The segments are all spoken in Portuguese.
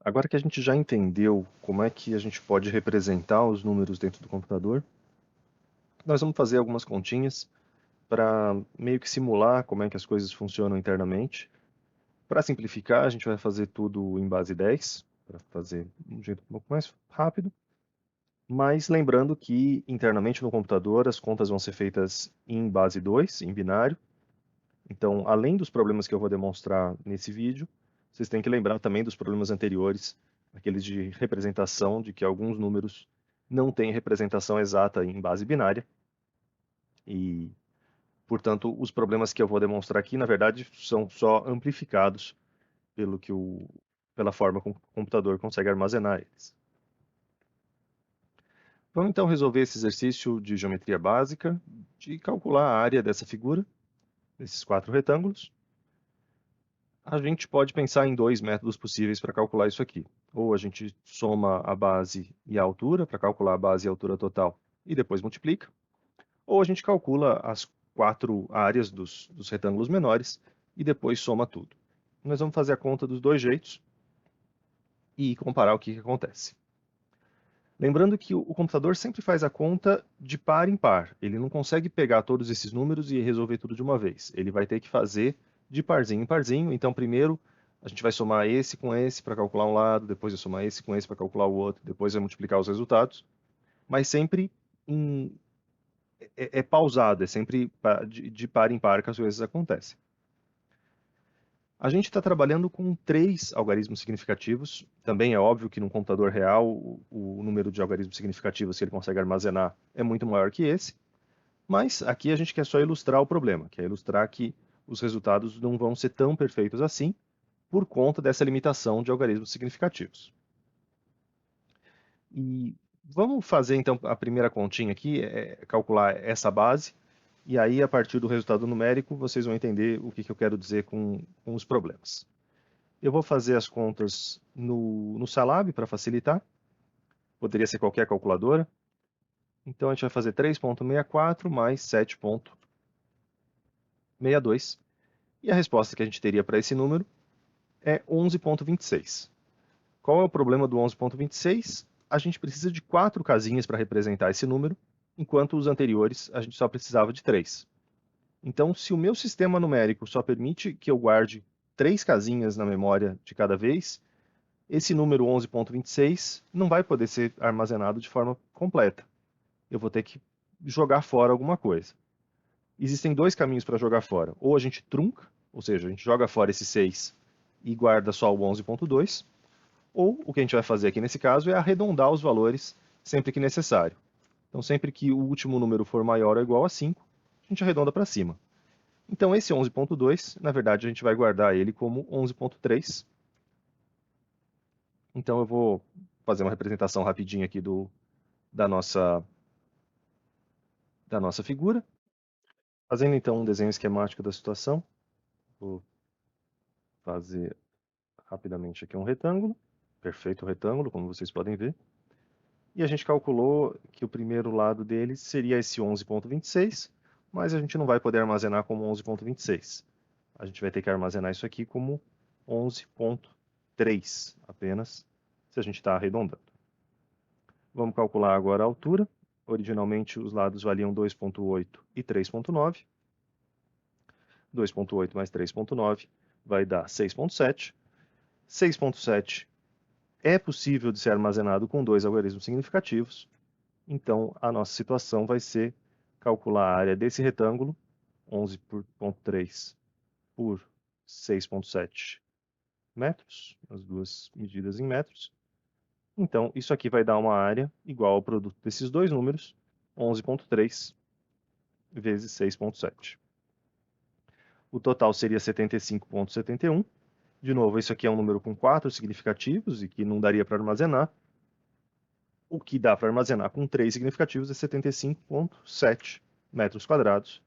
Agora que a gente já entendeu como é que a gente pode representar os números dentro do computador, nós vamos fazer algumas continhas para meio que simular como é que as coisas funcionam internamente. Para simplificar, a gente vai fazer tudo em base 10, para fazer de um jeito um pouco mais rápido. Mas lembrando que internamente no computador as contas vão ser feitas em base 2, em binário. Então, além dos problemas que eu vou demonstrar nesse vídeo, vocês têm que lembrar também dos problemas anteriores, aqueles de representação, de que alguns números não têm representação exata em base binária. E, portanto, os problemas que eu vou demonstrar aqui, na verdade, são só amplificados pela forma como o computador consegue armazenar eles. Vamos então resolver esse exercício de geometria básica, de calcular a área dessa figura, desses 4 retângulos. A gente pode pensar em 2 métodos possíveis para calcular isso aqui. Ou a gente soma a base e a altura, para calcular a base e a altura total, e depois multiplica. Ou a gente calcula as 4 áreas dos retângulos menores e depois soma tudo. Nós vamos fazer a conta dos dois jeitos e comparar o que acontece. Lembrando que o computador sempre faz a conta de par em par. Ele não consegue pegar todos esses números e resolver tudo de uma vez. Ele vai ter que fazer de parzinho em parzinho. Então, primeiro, a gente vai somar esse com esse para calcular um lado, depois vai somar esse com esse para calcular o outro, depois vai multiplicar os resultados. Mas sempre em, é pausado, é sempre de par em par que as coisas acontecem. A gente está trabalhando com 3 algarismos significativos. Também é óbvio que num computador real, o número de algarismos significativos que ele consegue armazenar é muito maior que esse. Mas aqui a gente quer só ilustrar o problema, quer ilustrar que os resultados não vão ser tão perfeitos assim, por conta dessa limitação de algarismos significativos. E vamos fazer então a primeira continha aqui, calcular essa base, e aí a partir do resultado numérico vocês vão entender o que eu quero dizer com os problemas. Eu vou fazer as contas no Salab para facilitar. Poderia ser qualquer calculadora. Então a gente vai fazer 3,64 mais 7,62. E a resposta que a gente teria para esse número é 11,26. Qual é o problema do 11,26? A gente precisa de 4 casinhas para representar esse número, enquanto os anteriores a gente só precisava de 3. Então, se o meu sistema numérico só permite que eu guarde 3 casinhas na memória de cada vez, esse número 11,26 não vai poder ser armazenado de forma completa. Eu vou ter que jogar fora alguma coisa. Existem 2 caminhos para jogar fora. Ou a gente trunca, ou seja, a gente joga fora esse 6 e guarda só o 11,2, ou o que a gente vai fazer aqui nesse caso é arredondar os valores sempre que necessário. Então, sempre que o último número for maior ou igual a 5, a gente arredonda para cima. Então, esse 11,2, na verdade, a gente vai guardar ele como 11,3. Então, eu vou fazer uma representação rapidinha aqui da nossa, da nossa figura. Fazendo então um desenho esquemático da situação, vou fazer rapidamente aqui um retângulo, perfeito retângulo, como vocês podem ver. E a gente calculou que o primeiro lado dele seria esse 11,26, mas a gente não vai poder armazenar como 11,26. A gente vai ter que armazenar isso aqui como 11,3 apenas, se a gente está arredondando. Vamos calcular agora a altura. Originalmente os lados valiam 2,8 e 3,9. 2,8 mais 3,9 vai dar 6,7. 6,7 é possível de ser armazenado com 2 algarismos significativos. Então, a nossa situação vai ser calcular a área desse retângulo, 11,3 por 6,7 metros, as duas medidas em metros. Então, isso aqui vai dar uma área igual ao produto desses dois números, 11,3 vezes 6,7. O total seria 75,71. De novo, isso aqui é um número com 4 significativos e que não daria para armazenar. O que dá para armazenar com 3 significativos é 75,7 metros quadrados.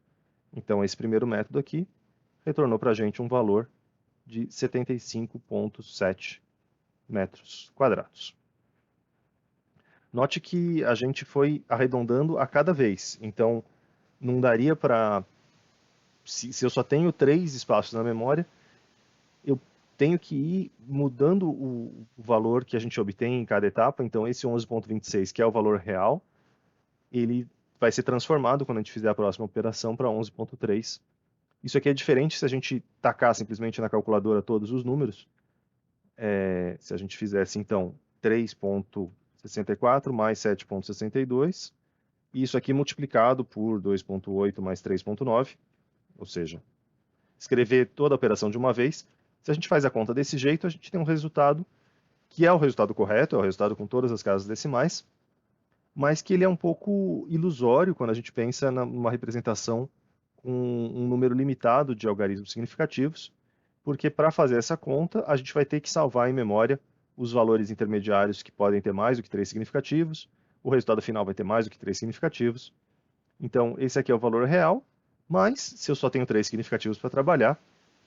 Então, esse primeiro método aqui retornou para a gente um valor de 75,7 metros quadrados. Note que a gente foi arredondando a cada vez. Então, não daria para... Se eu só tenho 3 espaços na memória, eu tenho que ir mudando o valor que a gente obtém em cada etapa. Então, esse 11,26, que é o valor real, ele vai ser transformado quando a gente fizer a próxima operação para 11,3. Isso aqui é diferente se a gente tacar simplesmente na calculadora todos os números. Se a gente fizesse, então, 3,64 mais 7,62, e isso aqui multiplicado por 2,8 mais 3,9, ou seja, escrever toda a operação de uma vez. Se a gente faz a conta desse jeito, a gente tem um resultado que é o resultado correto, é o resultado com todas as casas decimais, mas que ele é um pouco ilusório quando a gente pensa numa representação com um número limitado de algarismos significativos, porque para fazer essa conta, a gente vai ter que salvar em memória os valores intermediários que podem ter mais do que 3 significativos, o resultado final vai ter mais do que 3 significativos. Então, esse aqui é o valor real, mas se eu só tenho 3 significativos para trabalhar,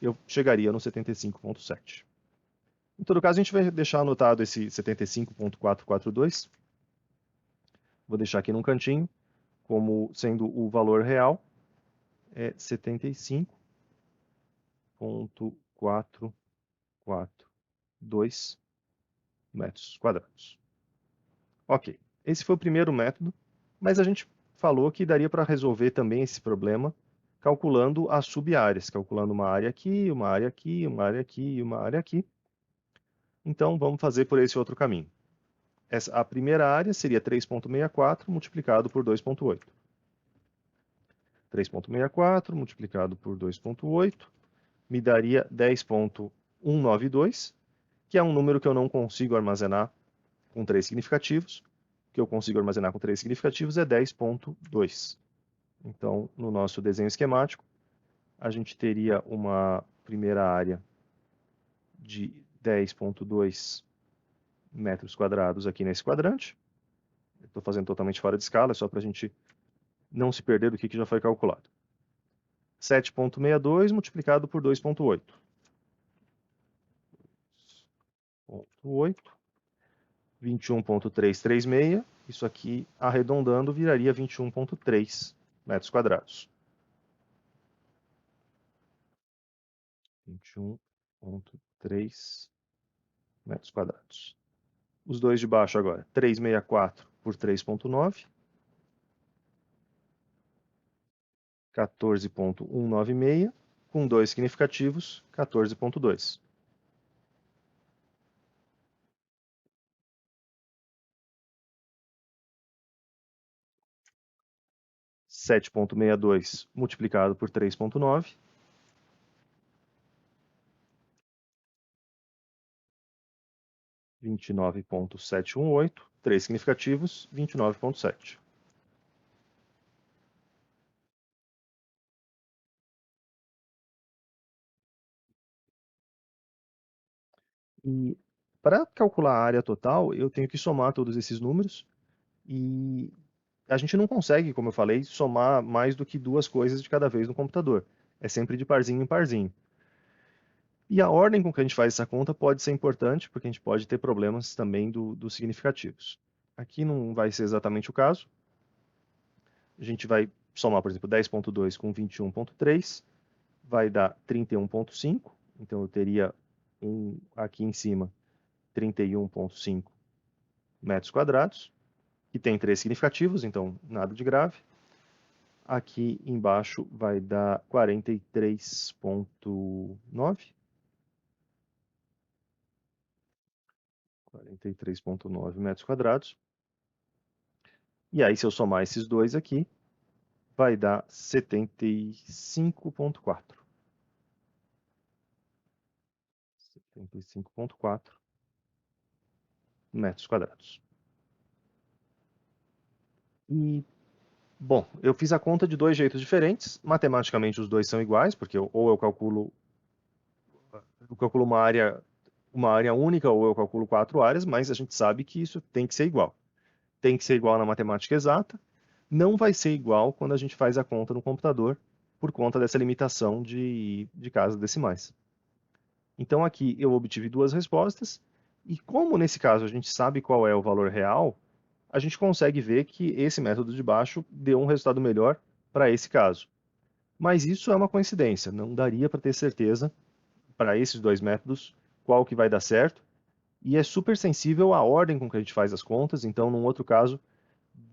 eu chegaria no 75,7. Em todo caso, a gente vai deixar anotado esse 75,442. Vou deixar aqui num cantinho, como sendo o valor real, é 75,442 metros quadrados. Ok, esse foi o primeiro método, mas a gente falou que daria para resolver também esse problema calculando as sub-áreas, calculando uma área aqui, uma área aqui, uma área aqui e uma área aqui. Então, vamos fazer por esse outro caminho. A primeira área seria 3,64 multiplicado por 2,8. 3,64 multiplicado por 2,8 me daria 10,192, que é um número que eu não consigo armazenar com 3 significativos. O que eu consigo armazenar com 3 significativos é 10,2. Então, no nosso desenho esquemático, a gente teria uma primeira área de 10,2 metros quadrados aqui nesse quadrante. Estou fazendo totalmente fora de escala, só para a gente não se perder do que já foi calculado. 7,62 multiplicado por 2,8. 21,336. Isso aqui, arredondando, viraria 21,3 metros quadrados. 21,3 metros quadrados. Os dois de baixo agora. 364 por 3,9. 14,196. Com dois significativos, 14,2. (7,62) multiplicado por 3,9. 29,718. 3 significativos, 29,7. E para calcular a área total, eu tenho que somar todos esses números. E a gente não consegue, como eu falei, somar mais do que duas coisas de cada vez no computador. É sempre de parzinho em parzinho. E a ordem com que a gente faz essa conta pode ser importante, porque a gente pode ter problemas também dos significativos. Aqui não vai ser exatamente o caso. A gente vai somar, por exemplo, 10,2 com 21,3, vai dar 31,5. Então eu teria aqui em cima 31,5 metros quadrados, que tem 3 significativos, então nada de grave. Aqui embaixo vai dar 43,9. 43,9 metros quadrados. E aí, se eu somar esses dois aqui, vai dar 75,4. 75,4 metros quadrados. E, bom, eu fiz a conta de dois jeitos diferentes. Matematicamente, os dois são iguais, porque ou eu calculo uma área única, ou eu calculo 4 áreas, mas a gente sabe que isso tem que ser igual. Tem que ser igual na matemática exata. Não vai ser igual quando a gente faz a conta no computador, por conta dessa limitação de casas decimais. Então aqui eu obtive duas respostas, e como nesse caso a gente sabe qual é o valor real, a gente consegue ver que esse método de baixo deu um resultado melhor para esse caso. Mas isso é uma coincidência, não daria para ter certeza para esses dois métodos qual que vai dar certo, e é super sensível à ordem com que a gente faz as contas. Então, num outro caso,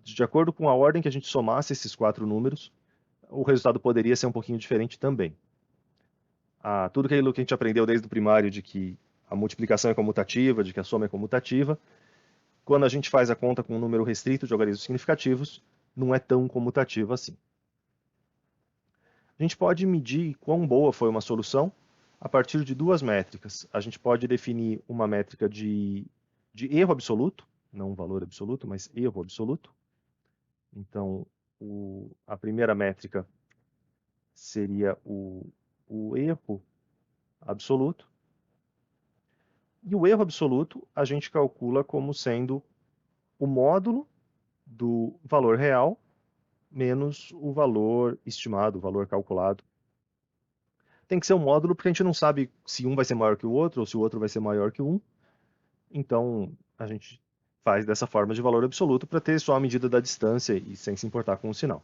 de acordo com a ordem que a gente somasse esses 4 números, o resultado poderia ser um pouquinho diferente também. Tudo aquilo que a gente aprendeu desde o primário, de que a multiplicação é comutativa, de que a soma é comutativa, quando a gente faz a conta com um número restrito de algarismos significativos, não é tão comutativo assim. A gente pode medir quão boa foi uma solução a partir de 2 métricas. A gente pode definir uma métrica de erro absoluto, não um valor absoluto, mas erro absoluto. Então, a primeira métrica seria o erro absoluto. E o erro absoluto a gente calcula como sendo o módulo do valor real menos o valor estimado, o valor calculado. Tem que ser um módulo porque a gente não sabe se um vai ser maior que o outro ou se o outro vai ser maior que um. Então, a gente faz dessa forma de valor absoluto para ter só a medida da distância e sem se importar com o sinal.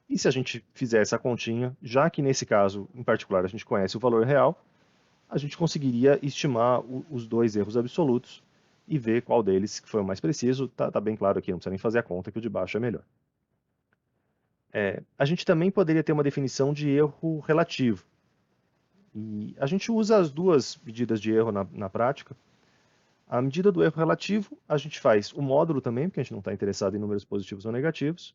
E se a gente fizer essa continha, já que nesse caso em particular a gente conhece o valor real, a gente conseguiria estimar os 2 erros absolutos e ver qual deles foi o mais preciso. Tá bem claro aqui, não precisa nem fazer a conta que o de baixo é melhor. A gente também poderia ter uma definição de erro relativo. E a gente usa as 2 medidas de erro na prática. A medida do erro relativo, a gente faz o módulo também, porque a gente não está interessado em números positivos ou negativos.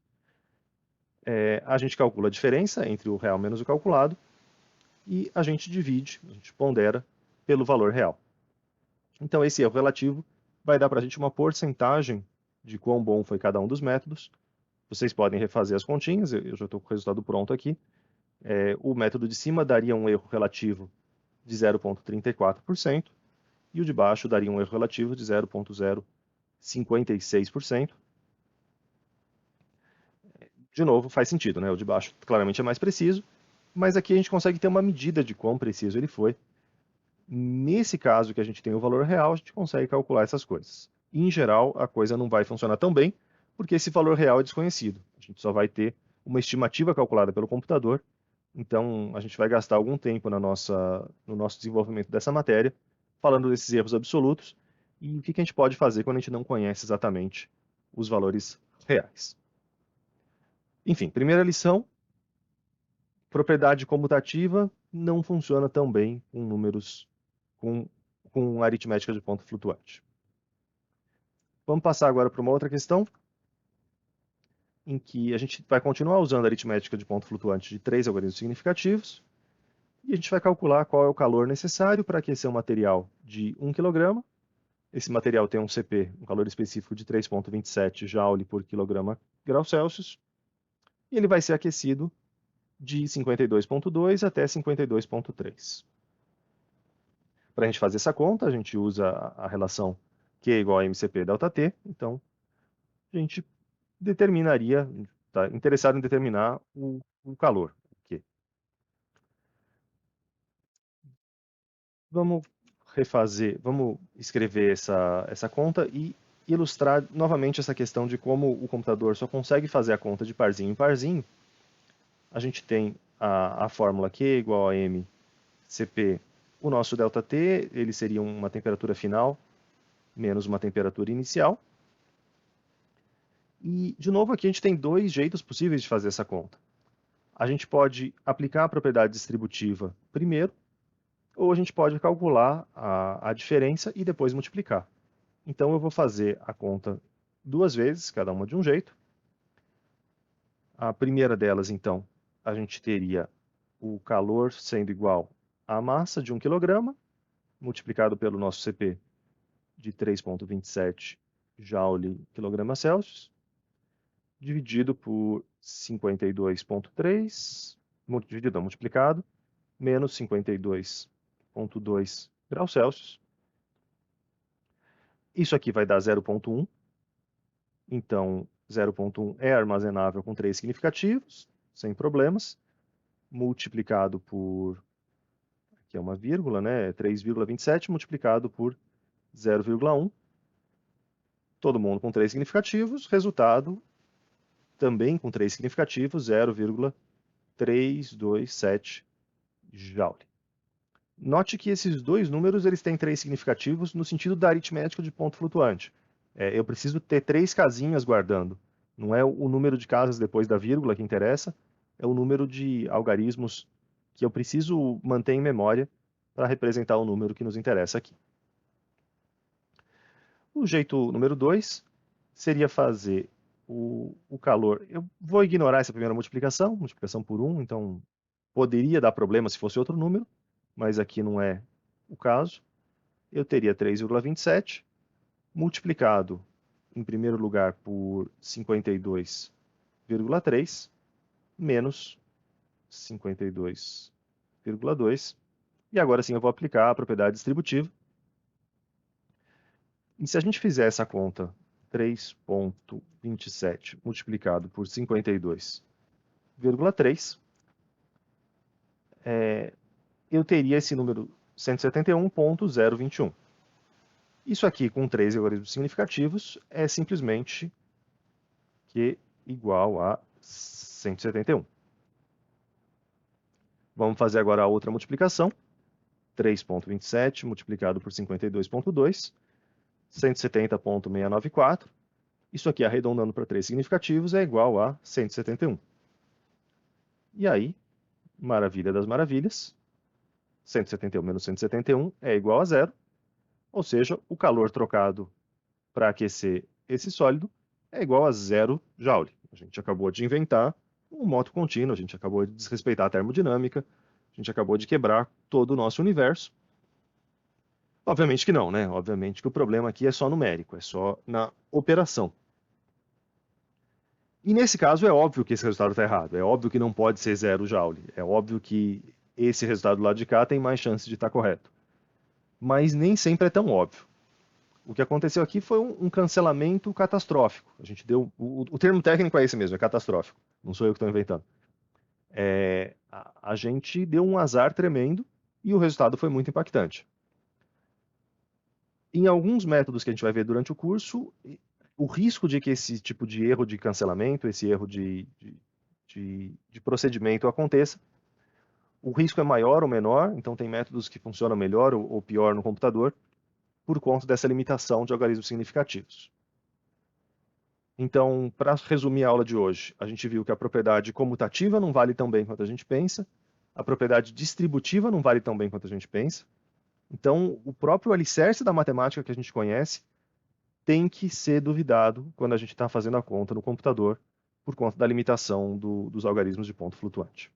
A gente calcula a diferença entre o real menos o calculado e a gente divide, a gente pondera pelo valor real. Então, esse erro relativo vai dar para a gente uma porcentagem de quão bom foi cada um dos métodos. Vocês podem refazer as continhas, eu já estou com o resultado pronto aqui. O método de cima daria um erro relativo de 0,34%, e o de baixo daria um erro relativo de 0,056%. De novo, faz sentido, né? O de baixo claramente é mais preciso, mas aqui a gente consegue ter uma medida de quão preciso ele foi. Nesse caso que a gente tem o valor real, a gente consegue calcular essas coisas. Em geral, a coisa não vai funcionar tão bem, porque esse valor real é desconhecido. A gente só vai ter uma estimativa calculada pelo computador, então a gente vai gastar algum tempo no nosso desenvolvimento dessa matéria, falando desses erros absolutos, e o que a gente pode fazer quando a gente não conhece exatamente os valores reais. Enfim, primeira lição, propriedade comutativa não funciona tão bem com números com aritmética de ponto flutuante. Vamos passar agora para uma outra questão, em que a gente vai continuar usando a aritmética de ponto flutuante de 3 algarismos significativos, e a gente vai calcular qual é o calor necessário para aquecer um material de 1 kg. Esse material tem um CP, um calor específico de 3,27 Joule por quilograma grau Celsius, e ele vai ser aquecido de 52,2 até 52,3. Para a gente fazer essa conta, a gente usa a relação Q igual a MCP delta T, então a gente determinaria, está interessado em determinar o calor, Q. Vamos vamos escrever essa conta e ilustrar novamente essa questão de como o computador só consegue fazer a conta de parzinho em parzinho. A gente tem a fórmula Q igual a MCP. O nosso ΔT, ele seria uma temperatura final menos uma temperatura inicial. E, de novo, aqui a gente tem 2 jeitos possíveis de fazer essa conta. A gente pode aplicar a propriedade distributiva primeiro, ou a gente pode calcular a diferença e depois multiplicar. Então, eu vou fazer a conta 2 vezes, cada uma de um jeito. A primeira delas, então, a gente teria o calor sendo igual à massa de 1 kg, multiplicado pelo nosso CP de 3,27 Joule quilograma Celsius, dividido por 52,3, multiplicado, menos 52,2 graus Celsius. Isso aqui vai dar 0,1. Então, 0,1 é armazenável com 3 significativos, sem problemas, multiplicado por, aqui é uma vírgula, né, 3,27 multiplicado por 0,1. Todo mundo com 3 significativos, resultado também com 3 significativos, 0,327 Joule. Note que esses dois números eles têm 3 significativos no sentido da aritmética de ponto flutuante. Eu preciso ter 3 casinhas guardando. Não é o número de casas depois da vírgula que interessa, é o número de algarismos que eu preciso manter em memória para representar o número que nos interessa aqui. O jeito número 2 seria fazer o calor. Eu vou ignorar essa primeira multiplicação por 1, então poderia dar problema se fosse outro número, mas aqui não é o caso. Eu teria 3,27 multiplicado, em primeiro lugar, por 52,3 menos 52,2. E agora sim eu vou aplicar a propriedade distributiva. E se a gente fizer essa conta, 3,27 multiplicado por 52,3, eu teria esse número 171,021. Isso aqui, com 3 algarismos significativos, é simplesmente Q igual a 171. Vamos fazer agora a outra multiplicação. 3,27 multiplicado por 52,2, 170,694. Isso aqui, arredondando para 3 significativos, é igual a 171. E aí, maravilha das maravilhas, 171 menos 171 é igual a zero, ou seja, o calor trocado para aquecer esse sólido é igual a 0 joule. A gente acabou de inventar um moto contínuo, a gente acabou de desrespeitar a termodinâmica, a gente acabou de quebrar todo o nosso universo. Obviamente que não, né? Obviamente que o problema aqui é só numérico, é só na operação. E nesse caso é óbvio que esse resultado está errado, é óbvio que não pode ser 0 joule, é óbvio que esse resultado do lado de cá tem mais chance de estar correto. Mas nem sempre é tão óbvio. O que aconteceu aqui foi um cancelamento catastrófico. A gente deu o termo técnico é esse mesmo, é catastrófico. Não sou eu que estou inventando. A gente deu um azar tremendo e o resultado foi muito impactante. Em alguns métodos que a gente vai ver durante o curso, o risco de que esse tipo de erro de cancelamento, esse erro de procedimento aconteça, o risco é maior ou menor, então tem métodos que funcionam melhor ou pior no computador, por conta dessa limitação de algarismos significativos. Então, para resumir a aula de hoje, a gente viu que a propriedade comutativa não vale tão bem quanto a gente pensa, a propriedade distributiva não vale tão bem quanto a gente pensa. Então, o próprio alicerce da matemática que a gente conhece tem que ser duvidado quando a gente está fazendo a conta no computador, por conta da limitação dos algarismos de ponto flutuante.